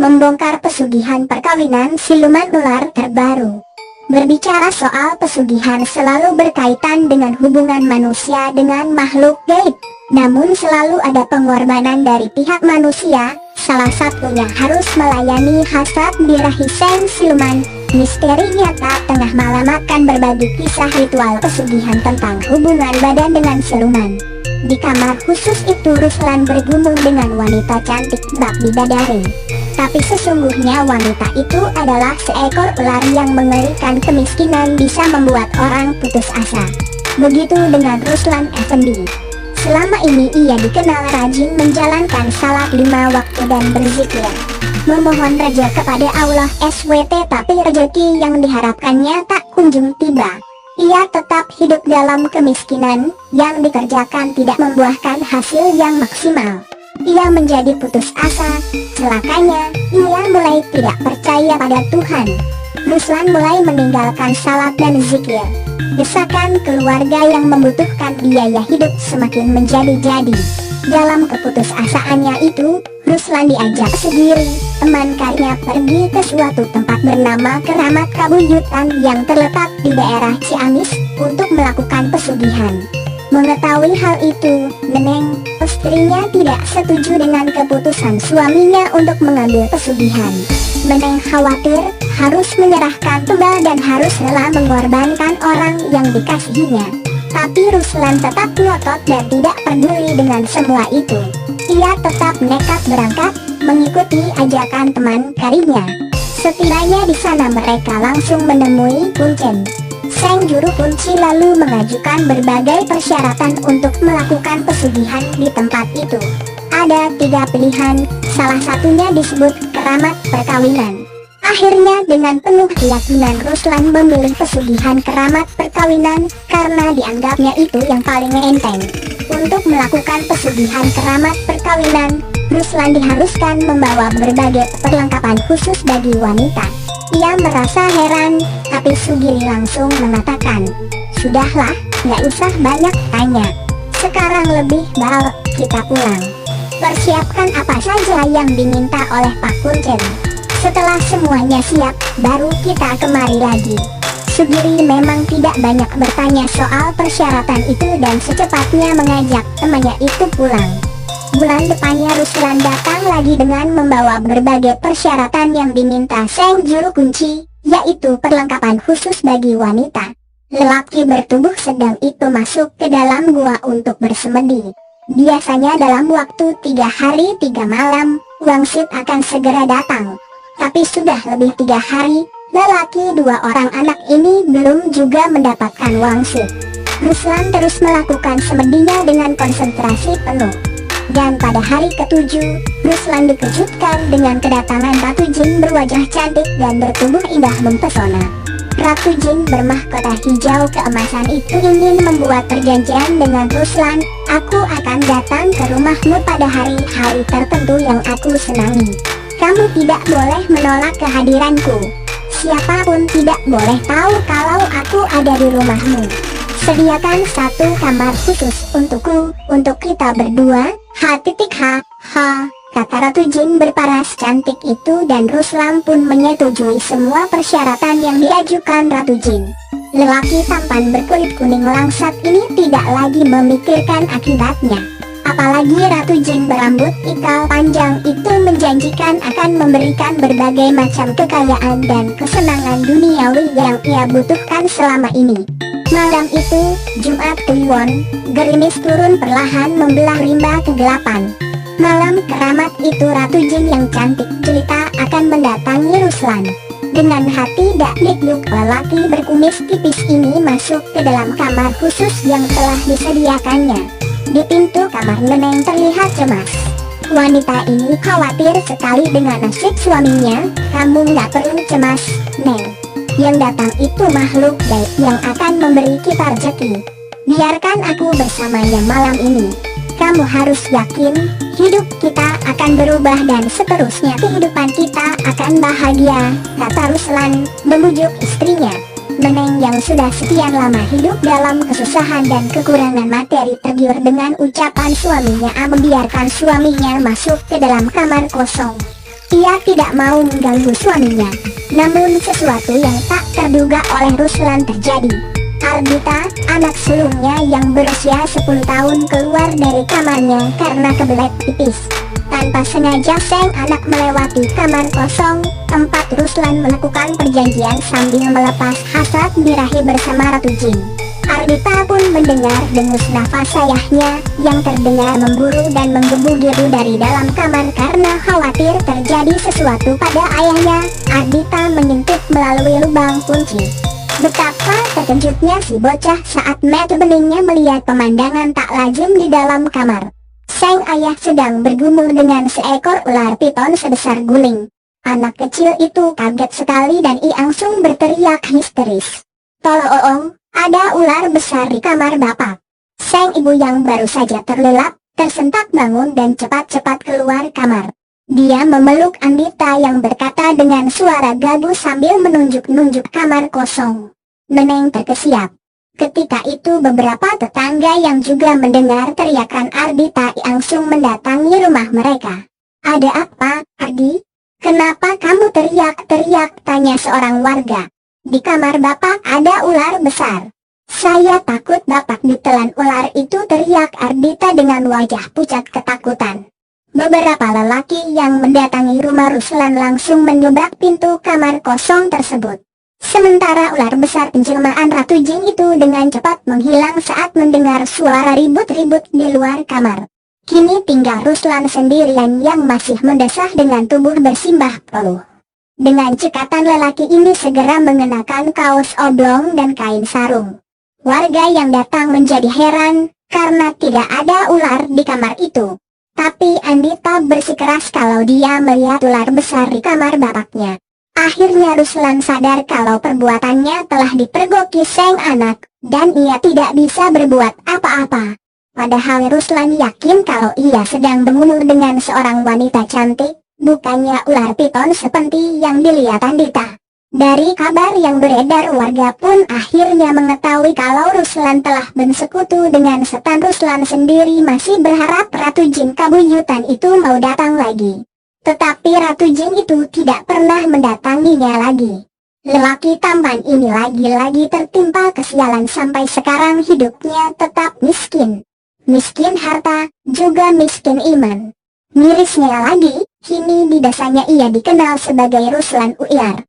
membongkar pesugihan perkawinan siluman ular terbaru. Berbicara soal pesugihan selalu berkaitan dengan hubungan manusia dengan makhluk gaib. Namun selalu ada pengorbanan dari pihak manusia, salah satunya harus melayani hasrat birahi sang siluman. Misteri nyata tengah malam akan berbagi kisah ritual pesugihan tentang hubungan badan dengan siluman. Di kamar khusus itu Ruslan bergumul dengan wanita cantik bak bidadari. Tapi sesungguhnya wanita itu adalah seekor ular yang mengerikan. Kemiskinan bisa membuat orang putus asa. Begitu dengan Ruslan Effendi. Selama ini ia dikenal rajin menjalankan salat 5 waktu dan berzikir, memohon reja kepada Allah SWT, tapi rezeki yang diharapkannya tak kunjung tiba. Ia tetap hidup dalam kemiskinan, yang dikerjakan tidak membuahkan hasil yang maksimal. Ia menjadi putus asa. Celakanya, ia mulai tidak percaya pada Tuhan. Ruslan mulai meninggalkan salat dan zikir. Desakan keluarga yang membutuhkan biaya hidup semakin menjadi-jadi. Dalam keputusasaannya itu, Ruslan diajak Sugiri, teman karibnya, pergi ke suatu tempat bernama Keramat Kabuyutan yang terletak di daerah Ciamis untuk melakukan pesugihan. Mengetahui hal itu, Neneng, istrinya, tidak setuju dengan keputusan suaminya untuk mengambil pesugihan. Neneng khawatir harus menyerahkan tumbal dan harus rela mengorbankan orang yang dikasihinya. Tapi Ruslan tetap ngotot dan tidak peduli dengan semua itu. Ia tetap nekat berangkat, mengikuti ajakan teman karibnya. Setibanya di sana mereka langsung menemui Kuncen. Sang juru kunci lalu mengajukan berbagai persyaratan untuk melakukan pesugihan di tempat itu. Ada 3 pilihan, salah satunya disebut keramat perkawinan. Akhirnya dengan penuh keyakinan Ruslan memilih pesugihan keramat perkawinan karena dianggapnya itu yang paling enteng. Untuk melakukan pesugihan keramat perkawinan, Ruslan diharuskan membawa berbagai perlengkapan khusus bagi wanita. Ia merasa heran, tapi Sugiri langsung mengatakan, "Sudahlah, nggak usah banyak tanya. Sekarang lebih baik kita pulang. Persiapkan apa saja yang diminta oleh Pak Kuncen. Setelah semuanya siap, baru kita kemari lagi." Sugiri memang tidak banyak bertanya soal persyaratan itu dan secepatnya mengajak temannya itu pulang. Bulan depannya Ruslan datang lagi dengan membawa berbagai persyaratan yang diminta sang juru kunci, yaitu perlengkapan khusus bagi wanita. Lelaki bertubuh sedang itu masuk ke dalam gua untuk bersemedi. Biasanya dalam waktu 3 hari 3 malam, wangsit akan segera datang. Tapi sudah lebih 3 hari, lelaki 2 orang anak ini belum juga mendapatkan wangsit. Ruslan terus melakukan semedinya dengan konsentrasi penuh. Dan pada hari ke-7, Ruslan dikejutkan dengan kedatangan Ratu Jin berwajah cantik dan bertubuh indah mempesona. Ratu Jin bermahkota hijau keemasan itu ingin membuat perjanjian dengan Ruslan. "Aku akan datang ke rumahmu pada hari-hari tertentu yang aku senangi. Kamu tidak boleh menolak kehadiranku. Siapapun tidak boleh tahu kalau aku ada di rumahmu. Sediakan 1 kamar khusus untukku, untuk kita berdua." Kata Ratu Jin berparas cantik itu, dan Ruslan pun menyetujui semua persyaratan yang diajukan Ratu Jin. Lelaki tampan berkulit kuning langsat ini tidak lagi memikirkan akibatnya. Apalagi Ratu Jin berambut ikal panjang itu menjanjikan akan memberikan berbagai macam kekayaan dan kesenangan duniawi yang ia butuhkan selama ini. Malam itu, Jumat Kliwon, gerimis turun perlahan membelah rimba kegelapan. Malam keramat itu Ratu Jin yang cantik jelita akan mendatangi Ruslan. Dengan hati dak likduk, lelaki berkumis tipis ini masuk ke dalam kamar khusus yang telah disediakannya. Di pintu kamar Neneng terlihat cemas. Wanita ini khawatir sekali dengan nasib suaminya. "Kamu nggak perlu cemas, Neng. Yang datang itu makhluk gaib yang akan memberi kita rezeki. Biarkan aku bersamanya malam ini. Kamu harus yakin, hidup kita akan berubah dan seterusnya kehidupan kita akan bahagia," kata Ruslan, membujuk istrinya. Neneng yang sudah sekian lama hidup dalam kesusahan dan kekurangan materi tergiur dengan ucapan suaminya, membiarkan suaminya masuk ke dalam kamar kosong. Ia tidak mau mengganggu suaminya. Namun sesuatu yang tak terduga oleh Ruslan terjadi. Ardita, anak sulungnya yang berusia 10 tahun keluar dari kamarnya karena kebelet pipis. Tanpa sengaja sang anak melewati kamar kosong, tempat Ruslan melakukan perjanjian sambil melepas hasrat birahi bersama Ratu Jin. Ardita pun mendengar dengus nafas ayahnya yang terdengar memburu dan menggebu-gebu dari dalam kamar karena khawatir terjadi sesuatu pada ayahnya. Ardita mengintip melalui lubang kunci. Betapa terkejutnya si bocah saat mata beningnya melihat pemandangan tak lazim di dalam kamar. Sang ayah sedang bergumul dengan seekor ular piton sebesar guling. Anak kecil itu kaget sekali dan langsung berteriak histeris. "Tolong! Ada ular besar di kamar Bapak!" Sang ibu yang baru saja terlelap, tersentak bangun dan cepat-cepat keluar kamar. Dia memeluk Andita yang berkata dengan suara gagu sambil menunjuk-nunjuk kamar kosong. "Neneng terkesiap." Ketika itu beberapa tetangga yang juga mendengar teriakan Ardita langsung mendatangi rumah mereka. "Ada apa, Ardi? Kenapa kamu teriak-teriak?" tanya seorang warga. "Di kamar Bapak ada ular besar." "Saya takut Bapak ditelan ular itu," teriak Ardita dengan wajah pucat ketakutan. Beberapa lelaki yang mendatangi rumah Ruslan langsung mendobrak pintu kamar kosong tersebut. Sementara ular besar penjelmaan Ratu Jin itu dengan cepat menghilang saat mendengar suara ribut-ribut di luar kamar. Kini tinggal Ruslan sendirian yang masih mendesah dengan tubuh bersimbah peluh. Dengan cekatan lelaki ini segera mengenakan kaos oblong dan kain sarung. Warga yang datang menjadi heran karena tidak ada ular di kamar itu. Tapi Andita bersikeras kalau dia melihat ular besar di kamar bapaknya. Akhirnya Ruslan sadar kalau perbuatannya telah dipergoki sang anak, dan ia tidak bisa berbuat apa-apa. Padahal Ruslan yakin kalau ia sedang bergumul dengan seorang wanita cantik, bukannya ular piton seperti yang dilihat Andita. Dari kabar yang beredar, warga pun akhirnya mengetahui kalau Ruslan telah bersekutu dengan setan. Ruslan sendiri masih berharap Ratu Jin Kabuyutan itu mau datang lagi. Tetapi Ratu Jin itu tidak pernah mendatanginya lagi. Lelaki tampan ini lagi-lagi tertimpa kesialan sampai sekarang hidupnya tetap miskin. Miskin harta, juga miskin iman. Mirisnya lagi, kini di desanya ia dikenal sebagai Ruslan Uyar.